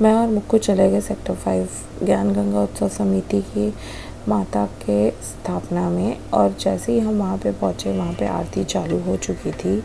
मैं और मुक्कू चले गए सेक्टर 5 ज्ञान गंगा उत्सव समिति की माता के स्थापना में। और जैसे ही हम वहाँ पे पहुँचे, वहाँ पे आरती चालू हो चुकी थी।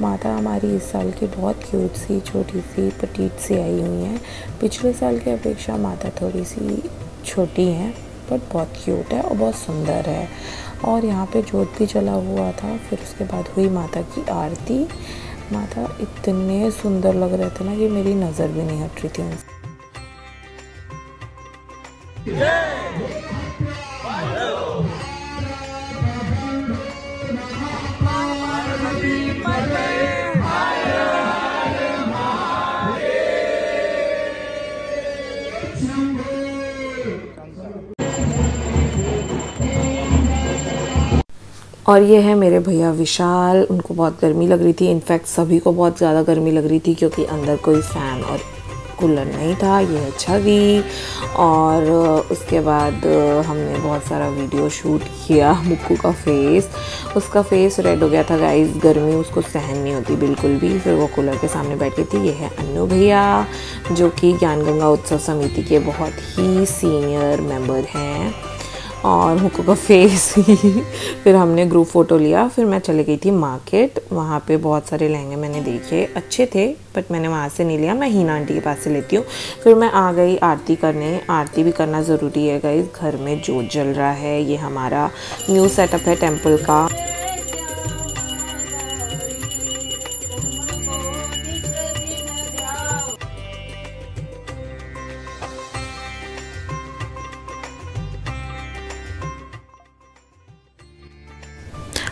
माता हमारी इस साल की बहुत क्यूट सी, छोटी सी, पटीट सी आई हुई हैं। पिछले साल की अपेक्षा माता थोड़ी सी छोटी हैं, बट बहुत क्यूट है और बहुत सुंदर है। और यहाँ पे जोत भी जला हुआ था। फिर उसके बाद हुई माता की आरती। माता इतने सुंदर लग रहे थे ना कि मेरी नज़र भी नहीं हट रही थी उनसे। और ये है मेरे भैया विशाल। उनको बहुत गर्मी लग रही थी, इनफैक्ट सभी को बहुत ज़्यादा गर्मी लग रही थी क्योंकि अंदर कोई फ़ैन और कूलर नहीं था। ये है छवि। और उसके बाद हमने बहुत सारा वीडियो शूट किया। मुक्कू का फेस, उसका फेस रेड हो गया था गाइस, गर्मी उसको सहन नहीं होती बिल्कुल भी। फिर वो कूलर के सामने बैठी थी। ये है अन्नू भैया, जो कि ज्ञान गंगा उत्सव समिति के बहुत ही सीनियर मेंबर हैं। और मुक्कू का फेस फिर हमने ग्रुप फ़ोटो लिया। फिर मैं चली गई थी मार्केट। वहाँ पे बहुत सारे लहंगे मैंने देखे, अच्छे थे, बट मैंने वहाँ से नहीं लिया। मैं हीना आंटी के पास से लेती हूँ। फिर मैं आ गई आरती करने। आरती भी करना ज़रूरी है गाइस। घर में जोत जल रहा है। ये हमारा न्यू सेटअप है टेम्पल का।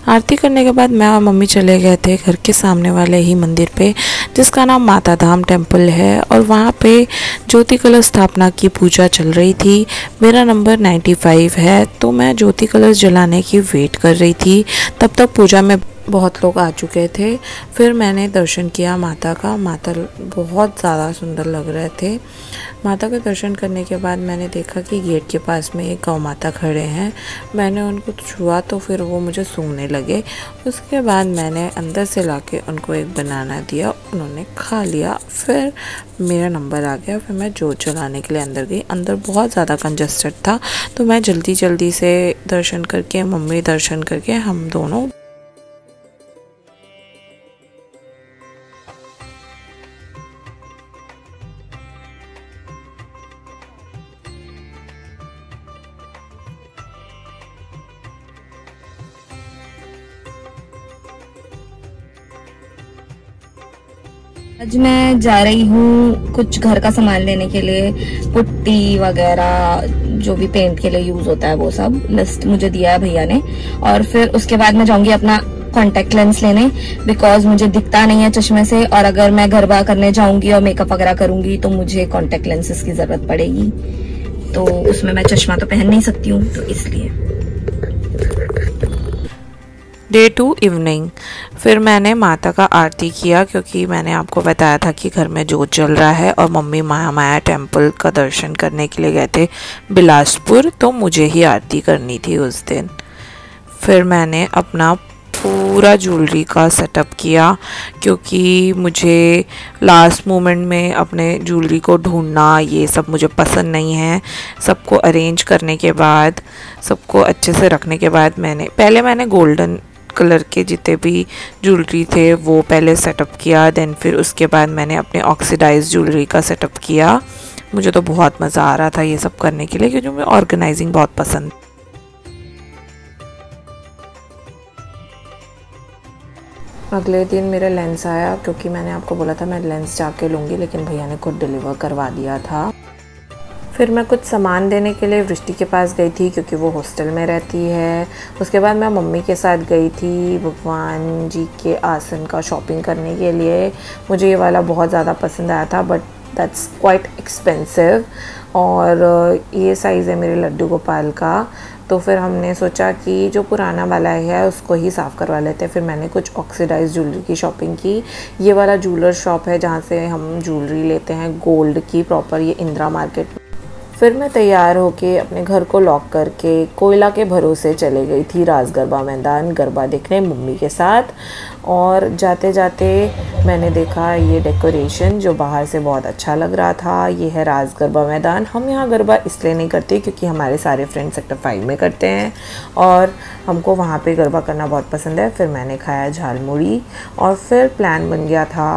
आरती करने के बाद मैं और मम्मी चले गए थे घर के सामने वाले ही मंदिर पे, जिसका नाम माता धाम टेम्पल है। और वहाँ पे ज्योति कलश स्थापना की पूजा चल रही थी। मेरा नंबर 95 है, तो मैं ज्योति कलश जलाने की वेट कर रही थी। तब तक पूजा में बहुत लोग आ चुके थे। फिर मैंने दर्शन किया माता का। माता बहुत ज़्यादा सुंदर लग रहे थे। माता का दर्शन करने के बाद मैंने देखा कि गेट के पास में एक गौ माता खड़े हैं। मैंने उनको छुआ तो फिर वो मुझे सूंघने लगे। उसके बाद मैंने अंदर से लाके उनको एक बनाना दिया, उन्होंने खा लिया। फिर मेरा नंबर आ गया। फिर मैं जोत जलाने के लिए अंदर गई। अंदर बहुत ज़्यादा कंजस्टेड था, तो मैं जल्दी जल्दी से दर्शन करके, मम्मी दर्शन करके, हम दोनों आज मैं जा रही हूँ कुछ घर का सामान लेने के लिए, पुट्टी वगैरह जो भी पेंट के लिए यूज होता है वो सब लिस्ट मुझे दिया है भैया ने। और फिर उसके बाद मैं जाऊंगी अपना कॉन्टेक्ट लेंस लेने, बिकॉज मुझे दिखता नहीं है चश्मे से। और अगर मैं गरबा करने जाऊंगी और मेकअप वगैरह करूंगी तो मुझे कॉन्टेक्ट लेंसेज की जरूरत पड़ेगी, तो उसमें मैं चश्मा तो पहन नहीं सकती हूँ, तो इसलिए। Day 2 evening. फिर मैंने माता का आरती किया, क्योंकि मैंने आपको बताया था कि घर में जोत जल रहा है और मम्मी महामाया टेम्पल का दर्शन करने के लिए गए थे बिलासपुर, तो मुझे ही आरती करनी थी उस दिन। फिर मैंने अपना पूरा ज्वेलरी का सेटअप किया, क्योंकि मुझे लास्ट मोमेंट में अपने ज्वेलरी को ढूंढना ये सब मुझे पसंद नहीं है। सबको अरेंज करने के बाद, सबको अच्छे से रखने के बाद मैंने गोल्डन कलर के जितने भी ज्वेलरी थे वो पहले सेटअप किया। देन फिर उसके बाद मैंने अपने ऑक्सीडाइज ज्वेलरी का सेटअप किया। मुझे तो बहुत मज़ा आ रहा था ये सब करने के लिए, क्योंकि मुझे ऑर्गेनाइजिंग बहुत पसंद। अगले दिन मेरा लेंस आया, क्योंकि मैंने आपको बोला था मैं लेंस जाके लूँगी, लेकिन भैया ने खुद डिलीवर करवा दिया था। फिर मैं कुछ सामान देने के लिए वृष्टि के पास गई थी, क्योंकि वो हॉस्टल में रहती है। उसके बाद मैं मम्मी के साथ गई थी भगवान जी के आसन का शॉपिंग करने के लिए। मुझे ये वाला बहुत ज़्यादा पसंद आया था, बट दैट्स क्वाइट एक्सपेंसिव। और ये साइज़ है मेरे लड्डू गोपाल का। तो फिर हमने सोचा कि जो पुराना वाला है उसको ही साफ़ करवा लेते हैं। फिर मैंने कुछ ऑक्सीडाइज ज्वेलरी की शॉपिंग की। ये वाला ज्वेलर शॉप है जहाँ से हम ज्वेलरी लेते हैं गोल्ड की, प्रॉपर, ये इंदिरा मार्केट। फिर मैं तैयार होके अपने घर को लॉक करके कोयला के भरोसे चले गई थी रास गरबा मैदान गरबा देखने मम्मी के साथ। और जाते जाते मैंने देखा ये डेकोरेशन जो बाहर से बहुत अच्छा लग रहा था। ये है रास गरबा मैदान। हम यहाँ गरबा इसलिए नहीं करते क्योंकि हमारे सारे फ्रेंड सेक्टर 5 में करते हैं और हमको वहाँ पे गरबा करना बहुत पसंद है। फिर मैंने खाया झालमुड़ी और फिर प्लान बन गया था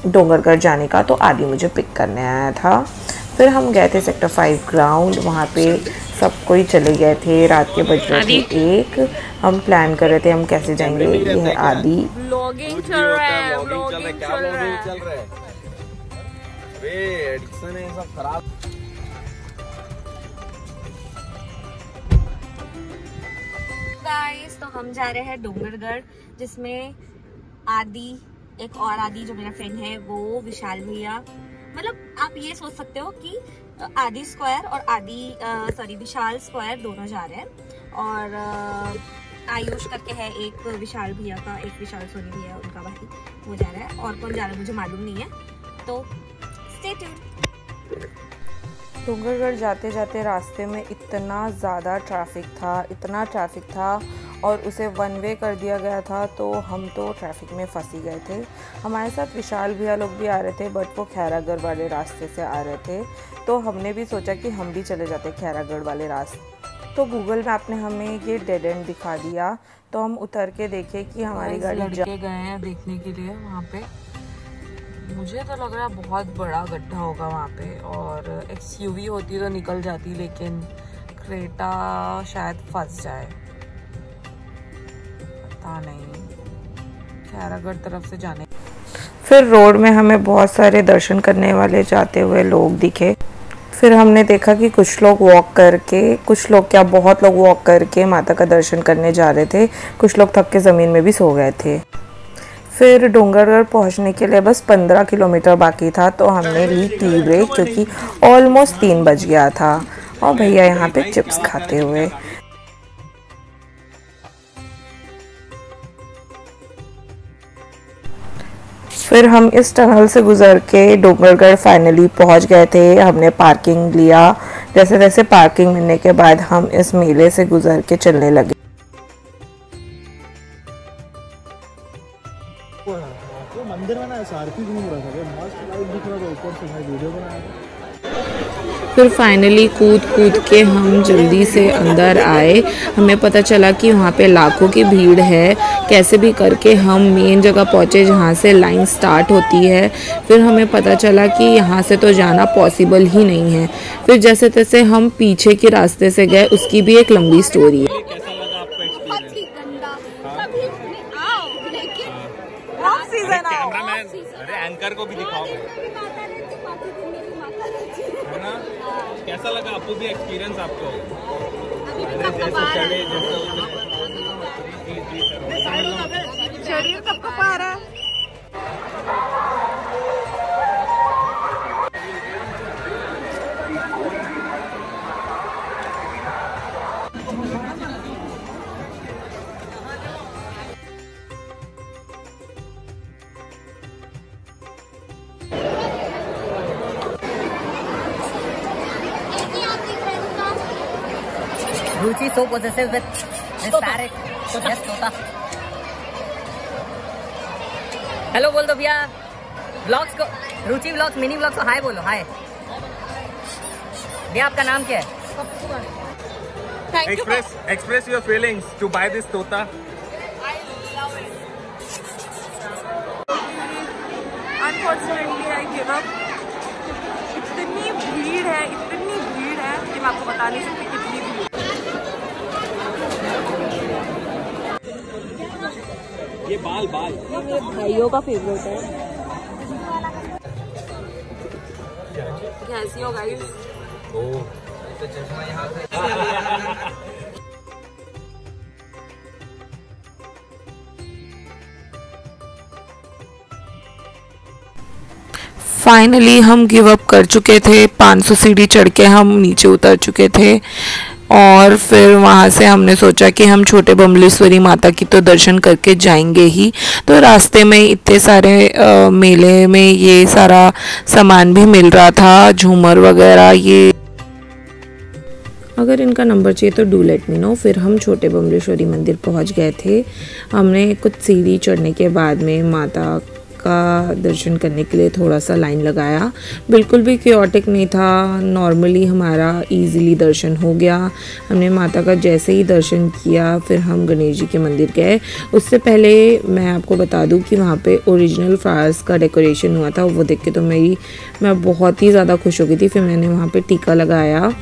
डोंगरगढ़ जाने का, तो आदि मुझे पिक करने आया था। फिर हम गए थे सेक्टर 5 ग्राउंड, वहाँ पे सब कोई चले गए थे। रात के बज रहे थे 1। हम प्लान कर रहे थे हम कैसे जाएंगे। ये है आदि। व्लॉगिंग चल रहा है, व्लॉगिंग चल रहा है। वे एडिक्शन है सब खराब। गाइस, तो हम जा रहे हैं डोंगरगढ़, जिसमें आदि, एक और आदि जो मेरा फ्रेंड है, वो विशाल भैया, मतलब आप ये सोच सकते हो कि आदि स्क्वायर और विशाल स्क्वायर दोनों जा रहे हैं। और आयुष करके है एक विशाल भैया का, एक विशाल सोनी भैया उनका भाई, वो जा रहा है। और कौन जा रहा है मुझे मालूम नहीं है, तो स्टे ट्यून्ड। डोंगरगढ़ जाते जाते रास्ते में इतना ज़्यादा ट्रैफिक था और उसे 1 वे कर दिया गया था, तो हम तो ट्रैफिक में फंस ही गए थे। हमारे साथ विशाल भैया लोग भी आ रहे थे, बट वो खैरागढ़ वाले रास्ते से आ रहे थे, तो हमने भी सोचा कि हम भी चले जाते खैरागढ़ वाले रास्ते। तो गूगल मैप ने हमें ये डेड एंड दिखा दिया, तो हम उतर के देखे कि हमारी गाड़ी लड़के गए हैं देखने के लिए वहाँ पे। मुझे तो लग रहा है बहुत बड़ा गड्ढा होगा वहाँ पे, और एक्सयूवी होती तो निकल जाती, लेकिन क्रेटा शायद फंस जाए, पता नहीं। खैरागढ़ तरफ से जाने। फिर रोड में हमें बहुत सारे दर्शन करने वाले जाते हुए लोग दिखे। फिर हमने देखा कि कुछ लोग वॉक करके, बहुत लोग वॉक करके माता का दर्शन करने जा रहे थे। कुछ लोग थक के ज़मीन में भी सो गए थे। फिर डोंगरगढ़ पहुंचने के लिए बस 15 किलोमीटर बाकी था, तो हमने ली टी ब्रेक क्योंकि ऑलमोस्ट 3 बज गया था। और भैया यहाँ पे चिप्स खाते हुए। फिर हम इस टनल से गुजर के डोंगरगढ़ फाइनली पहुंच गए थे। हमने पार्किंग लिया। जैसे जैसे पार्किंग मिलने के बाद हम इस मेले से गुजर के चलने लगे। मंदिर में ना SRP घूम रहा था, मस्त लाइट दिख रहा था ऊपर से, मैं वीडियो बनाया था। फिर फाइनली कूद के हम जल्दी से अंदर आए। हमें पता चला कि वहाँ पे लाखों की भीड़ है। कैसे भी करके हम मेन जगह पहुँचे जहाँ से लाइन स्टार्ट होती है। फिर हमें पता चला कि यहाँ से तो जाना पॉसिबल ही नहीं है। फिर जैसे तैसे हम पीछे के रास्ते से गए, उसकी भी एक लंबी स्टोरी है। एंकर को भी दिखाओ, है ना? कैसा लगा आपको भी एक्सपीरियंस आपको? शरीर कब कब आ रहा है? Ruchi so possessive with this parrot. Yes, Tota. Hello बोल दो भैया। ब्लॉग्स को, रुचि ब्लॉग्स, मिनी ब्लॉग्स को हाय बोलो, हाय। भैया आपका नाम क्या है? Express your feelings to buy this Tota. Unfortunately, I give up. इतनी भीड़ है कि मैं आपको बता नहीं सकती कितनी भीड़। ये बाल मेरे भाइयों का फेवरेट है। कैसी हो गाइस? फाइनली हम गिव अप कर चुके थे। 500 सीढ़ी चढ़ के हम नीचे उतर चुके थे और फिर वहाँ से हमने सोचा कि हम छोटे बमलेश्वरी माता की तो दर्शन करके जाएंगे ही। तो रास्ते में इतने सारे मेले में ये सारा सामान भी मिल रहा था, झूमर वगैरह, ये अगर इनका नंबर चाहिए तो डू लेट मी नो। फिर हम छोटे बमलेश्वरी मंदिर पहुंच गए थे। हमने कुछ सीढ़ी चढ़ने के बाद में माता का दर्शन करने के लिए थोड़ा सा लाइन लगाया। बिल्कुल भी क्योटिक नहीं था, नॉर्मली हमारा इजीली दर्शन हो गया। हमने माता का जैसे ही दर्शन किया फिर हम गणेश जी के मंदिर गए। उससे पहले मैं आपको बता दूं कि वहाँ पे ओरिजिनल फ्लावर्स का डेकोरेशन हुआ था, वो देख के तो मैं बहुत ही ज़्यादा खुश हो गई थी। फिर मैंने वहाँ पे टीका लगाया।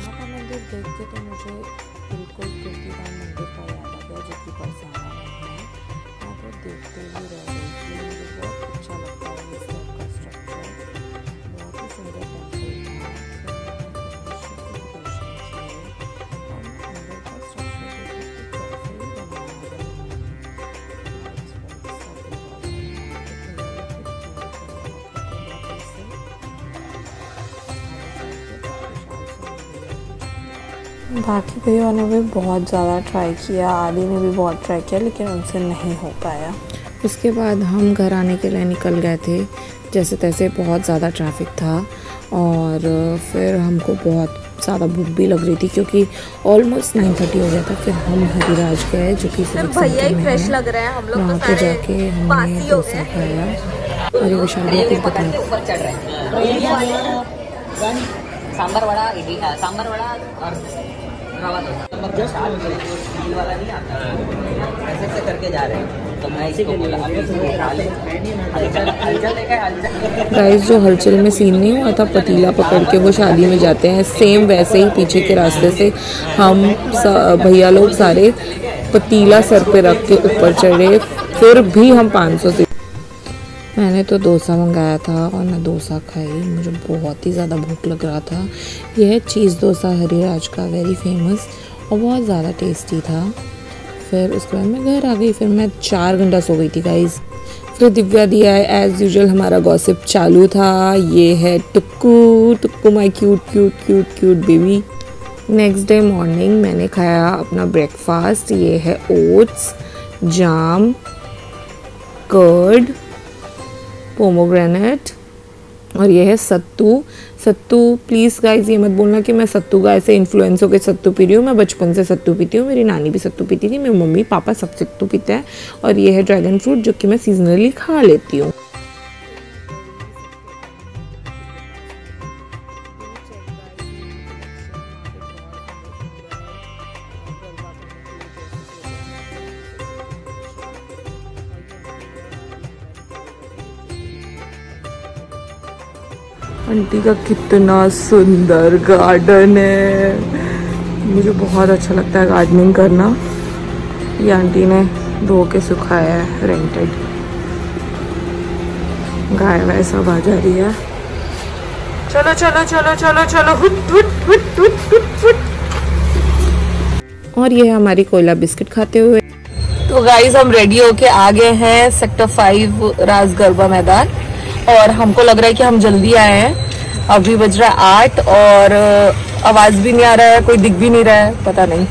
बाकी भैया ने भी बहुत ज़्यादा ट्राई किया, आदि ने भी बहुत ट्राई किया, लेकिन उनसे नहीं हो पाया। उसके बाद हम घर आने के लिए निकल गए थे। जैसे तैसे बहुत ज़्यादा ट्रैफिक था और फिर हमको बहुत ज़्यादा भूख भी लग रही थी क्योंकि ऑलमोस्ट 9:30 हो गया था। फिर हम हरिराज गए जो कि भैया ही फ्रेश लग रहे हैं हम लोग। वहाँ पे जाके हमने डोसा खाया और ये विशाल भी कुछ बताया। सांबर वड़ा, इडली, सांबर वड़ा और रवा डोसा वाला नहीं आता, ऐसे करके जा रहे हैं तो मैं इसको बोला गाइस जो हलचल में सीन नहीं हुआ था, पतीला पकड़ के वो शादी में जाते हैं, सेम वैसे ही पीछे के रास्ते से हम भैया लोग सारे पतीला सर पे रख के ऊपर चढ़े। फिर भी हम 500 से मैंने तो डोसा मंगाया था और मैं डोसा खाई। मुझे बहुत ही ज़्यादा भूख लग रहा था। यह है चीज़ डोसा हरिराज का, वेरी फेमस और बहुत ज़्यादा टेस्टी था। फिर उसके बाद मैं घर आ गई। फिर मैं 4 घंटा सो गई थी गाइस। फिर दिव्या दिया है एज़ यूजुअल हमारा गॉसिप चालू था। ये है Tukku my cute baby. Next day morning मैंने खाया अपना ब्रेकफास्ट। ये है ओट्स, जाम, कर्ड, पोमोग्रेनेट और ये है सत्तू। प्लीज़ गाइज ये मत बोलना कि मैं सत्तू का ऐसे इन्फ्लुएंस होकर सत्तू पी रही हूँ। मैं बचपन से सत्तू पीती हूँ, मेरी नानी भी सत्तू पीती थी, मेरी मम्मी पापा सब सत्तू पीते हैं। और ये है ड्रैगन फ्रूट जो कि मैं सीजनली खा लेती हूँ। आंटी का कितना सुंदर गार्डन है। मुझे बहुत अच्छा लगता है गार्डनिंग करना। ये आंटी ने धो के सुखाया है, रेंटेड। गाय वाय सब आ जा रही है। चलो चलो चलो चलो चलो हुट हुट हुट हुट हुट हुट। और ये है हमारी कोयला बिस्किट खाते हुए। तो गाइस हम रेडी होके आ गए हैं सेक्टर 5 राज गरबा मैदान और हमको लग रहा है कि हम जल्दी आए हैं। अभी बज रहा है 8 और आवाज भी नहीं आ रहा है, कोई दिख भी नहीं रहा है, पता नहीं।